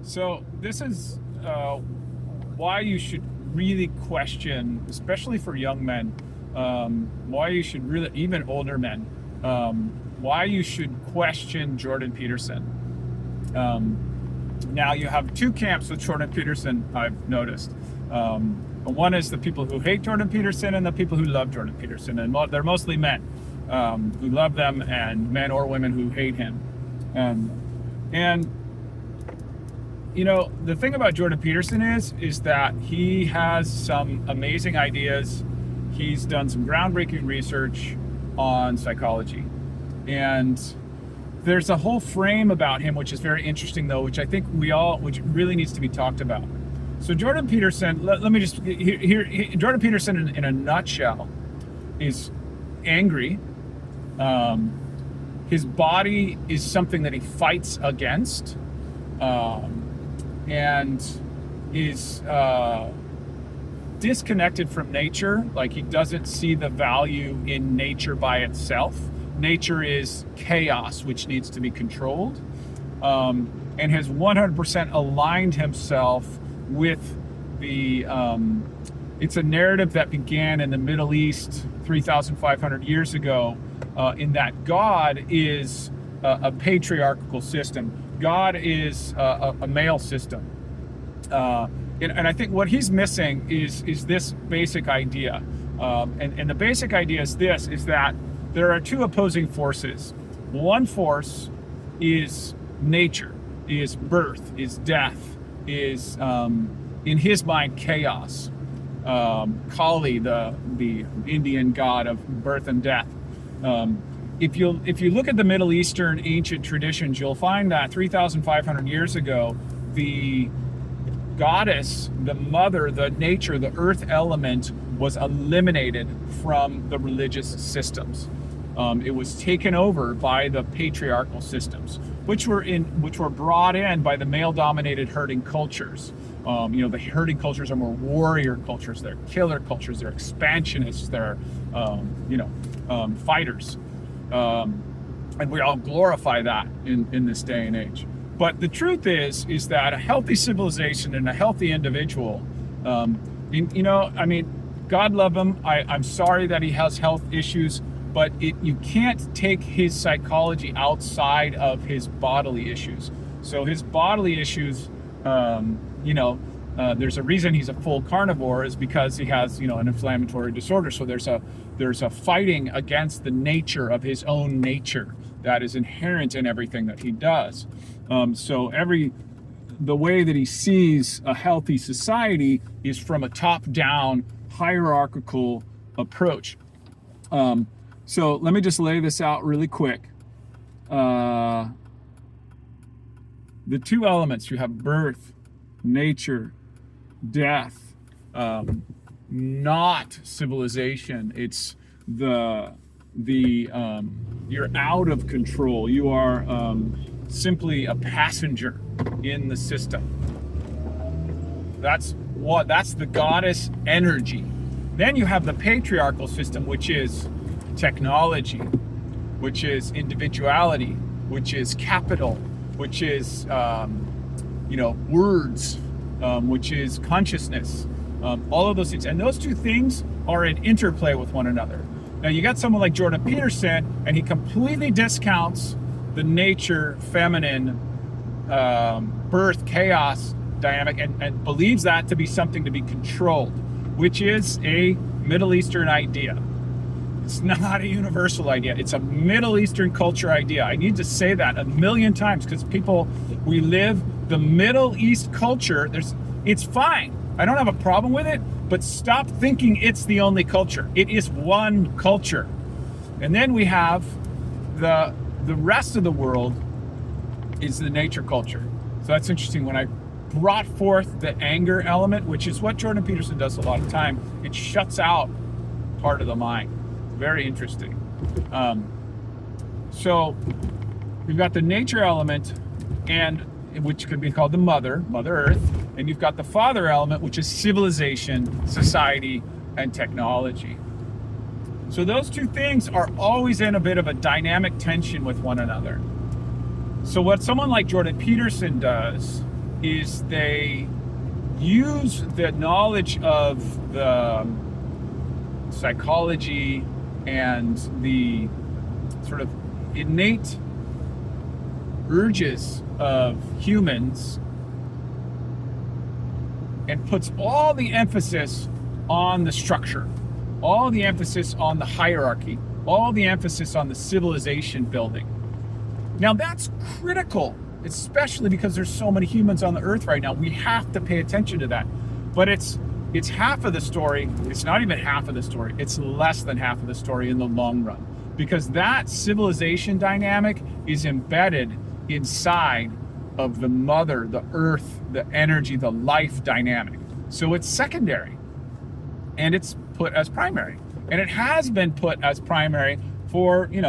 So this is why you should really question, especially for young men, why you should really, even older men, why you should question Jordan Peterson. Now you have two camps with Jordan Peterson, I've noticed. One is the people who hate Jordan Peterson and the people who love Jordan Peterson. And they're mostly men who love them, and men or women who hate him. And you know, the thing about Jordan Peterson is that he has some amazing ideas. He's done some groundbreaking research on psychology. And there's a whole frame about him which is very interesting, though, which I think which really needs to be talked about. So Jordan Peterson, let me just Jordan Peterson in a nutshell is angry. His body is something that he fights against. And is disconnected from nature. Like, he doesn't see the value in nature by itself. Nature is chaos, which needs to be controlled, and has 100% aligned himself with the it's a narrative that began in the Middle East 3,500 years ago, in that God is a patriarchal system. God is a male system. And I think what he's missing is this basic idea. And the basic idea is this, is that there are two opposing forces. One force is nature, is birth, is death, is, in his mind, chaos. Kali, the Indian god of birth and death. If you look at the Middle Eastern ancient traditions, you'll find that 3,500 years ago, the goddess, the mother, the nature, the earth element was eliminated from the religious systems. It was taken over by the patriarchal systems, which were brought in by the male-dominated herding cultures. The herding cultures are more warrior cultures. They're killer cultures. They're expansionists. They're fighters. And we all glorify that in this day and age. But the truth is that a healthy civilization and a healthy individual, God love him. I'm sorry that he has health issues, but you can't take his psychology outside of his bodily issues. So his bodily issues, there's a reason he's a full carnivore, is because he has, an inflammatory disorder. So there's a fighting against the nature of his own nature that is inherent in everything that he does. The way that he sees a healthy society is from a top-down hierarchical approach. So let me just lay this out really quick. The two elements, you have birth, nature, death, not civilization. It's you're out of control. You are simply a passenger in the system. That's the goddess energy. Then you have the patriarchal system, which is technology, which is individuality, which is capital, which is words, which is consciousness, all of those things. And those two things are in interplay with one another. Now you got someone like Jordan Peterson, and he completely discounts the nature, feminine, birth, chaos dynamic, and believes that to be something to be controlled, which is a Middle Eastern idea. It's not a universal idea. It's a Middle Eastern culture idea. I need to say that a million times, because we live the Middle East culture. It's fine. I don't have a problem with it, but stop thinking it's the only culture. It is one culture. And then we have the rest of the world is the nature culture. So that's interesting. When I brought forth the anger element, which is what Jordan Peterson does a lot of time, it shuts out part of the mind. Very interesting. So we've got the nature element, and which could be called the Mother Earth, and you've got the father element, which is civilization, society, and technology. So those two things are always in a bit of a dynamic tension with one another. So what someone like Jordan Peterson does is they use the knowledge of the psychology and the sort of innate urges of humans and puts all the emphasis on the structure, all the emphasis on the hierarchy, all the emphasis on the civilization building. Now that's critical, especially because there's so many humans on the earth right now. We have to pay attention to that. But it's half of the story. It's not even half of the story. It's less than half of the story in the long run, because that civilization dynamic is embedded inside of the mother, the earth, the energy, the life dynamic. So it's secondary and it's put as primary. And it has been put as primary for, in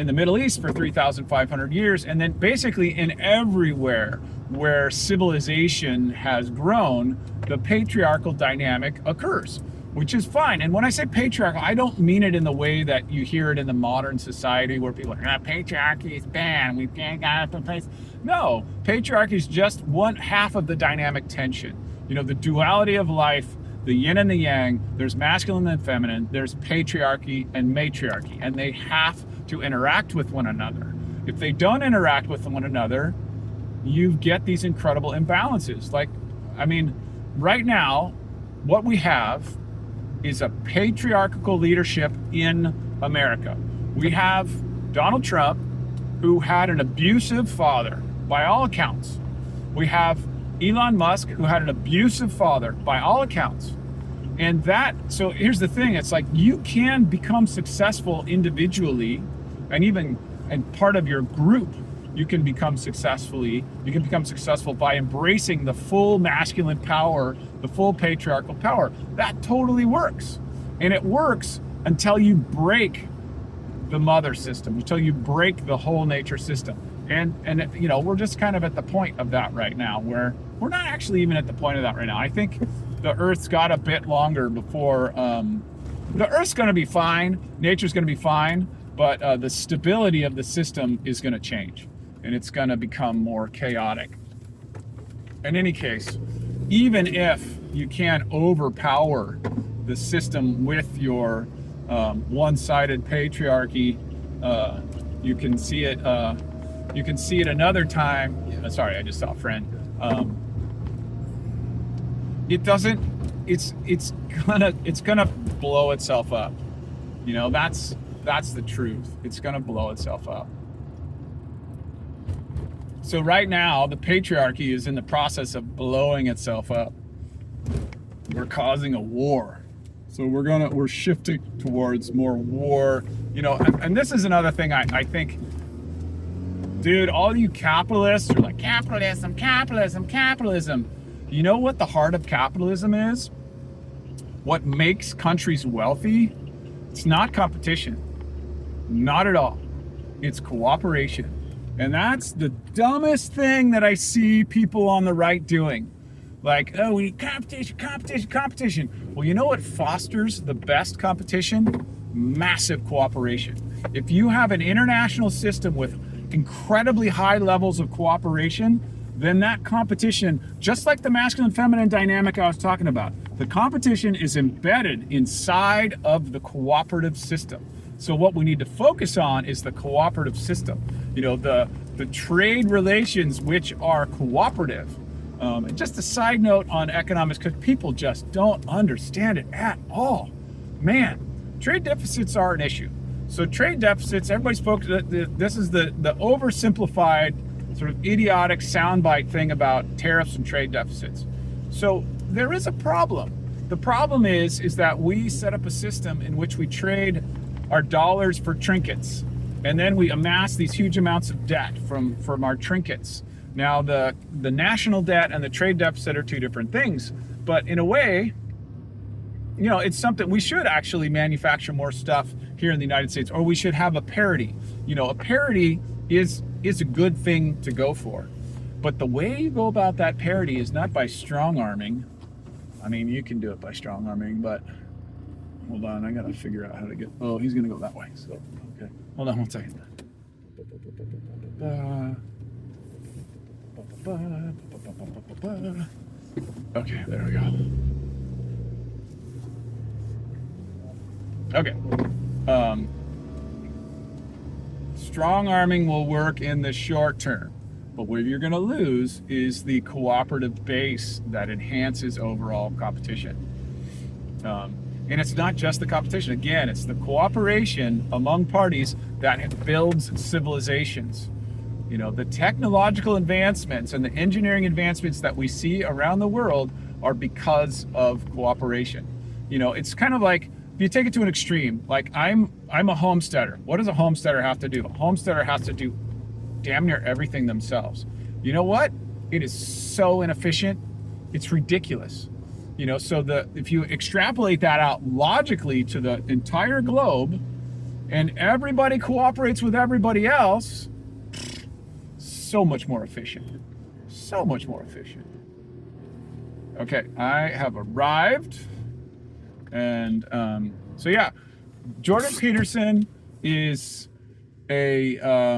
the Middle East for 3,500 years. And then basically in everywhere where civilization has grown, the patriarchal dynamic occurs, which is fine. And when I say patriarchal, I don't mean it in the way that you hear it in the modern society where people are like, patriarchy is bad, we can't get out of place. No, patriarchy is just one half of the dynamic tension. The duality of life, the yin and the yang, there's masculine and feminine, there's patriarchy and matriarchy, and they have to interact with one another. If they don't interact with one another, you get these incredible imbalances. Right now, what we have is a patriarchal leadership in America. We have Donald Trump, who had an abusive father, by all accounts. We have Elon Musk, who had an abusive father, by all accounts. So here's the thing, it's like you can become successful individually, and part of your group, you can become successful by embracing the full masculine power, the full patriarchal power. That totally works. And it works until you break the mother system, until you break the whole nature system. And we're just kind of at the point of that right now, where we're not actually even at the point of that right now. I think the Earth's got a bit longer before, the Earth's gonna be fine, nature's gonna be fine, but the stability of the system is gonna change. And it's going to become more chaotic. In any case, even if you can't overpower the system with your one-sided patriarchy, you can see it. You can see it another time. Sorry, I just saw a friend. It doesn't. It's gonna blow itself up. That's the truth. It's gonna blow itself up. So right now, the patriarchy is in the process of blowing itself up. We're causing a war. So we're shifting towards more war, and this is another thing I think, dude, all you capitalists are like, capitalism. You know what the heart of capitalism is? What makes countries wealthy? It's not competition. Not at all. It's cooperation. And that's the dumbest thing that I see people on the right doing. Like, oh, we need competition. Well, you know what fosters the best competition? Massive cooperation. If you have an international system with incredibly high levels of cooperation, then that competition, just like the masculine feminine dynamic I was talking about, the competition is embedded inside of the cooperative system. So what we need to focus on is the cooperative system. The trade relations which are cooperative. And just a side note on economics, because people just don't understand it at all. Man, trade deficits are an issue. So trade deficits, everybody spoke to this is the oversimplified, sort of idiotic soundbite thing about tariffs and trade deficits. So there is a problem. The problem is that we set up a system in which we trade our dollars for trinkets, and then we amass these huge amounts of debt from our trinkets. Now the national debt and the trade deficit are two different things, but in a way, it's something we should actually manufacture more stuff here in the United States, or we should have a parity. A parity is a good thing to go for, but the way you go about that parity is not by strong arming. I mean, you can do it by strong arming, but hold on, I gotta figure out how to get. Oh, he's gonna go that way. So, okay. Hold on one second. Okay, there we go. Okay. Strong arming will work in the short term, but what you're going to lose is the cooperative base that enhances overall competition. And it's not just the competition. Again, it's the cooperation among parties that builds civilizations. You know, the technological advancements and the engineering advancements that we see around the world are because of cooperation. You know, it's kind of like, if you take it to an extreme, like I'm a homesteader. What does a homesteader have to do? A homesteader has to do damn near everything themselves. You know what? It is so inefficient. It's ridiculous. You know, so if you extrapolate that out logically to the entire globe and everybody cooperates with everybody else, so much more efficient. So much more efficient. Okay, I have arrived. And so yeah, Jordan Peterson is a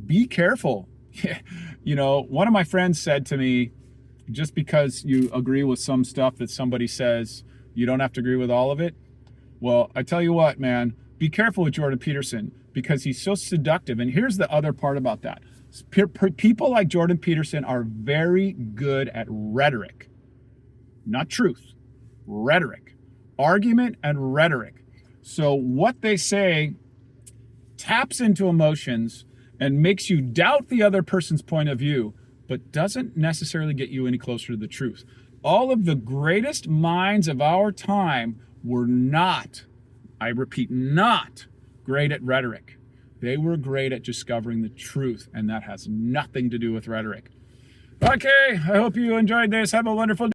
be careful. You know, one of my friends said to me, just because you agree with some stuff that somebody says, you don't have to agree with all of it. Well, I tell you what, man, be careful with Jordan Peterson because he's so seductive. And here's the other part about that. People like Jordan Peterson are very good at rhetoric, not truth, rhetoric, argument and rhetoric. So what they say taps into emotions and makes you doubt the other person's point of view, but doesn't necessarily get you any closer to the truth. All of the greatest minds of our time were not, I repeat, not great at rhetoric. They were great at discovering the truth, and that has nothing to do with rhetoric. Okay, I hope you enjoyed this. Have a wonderful day.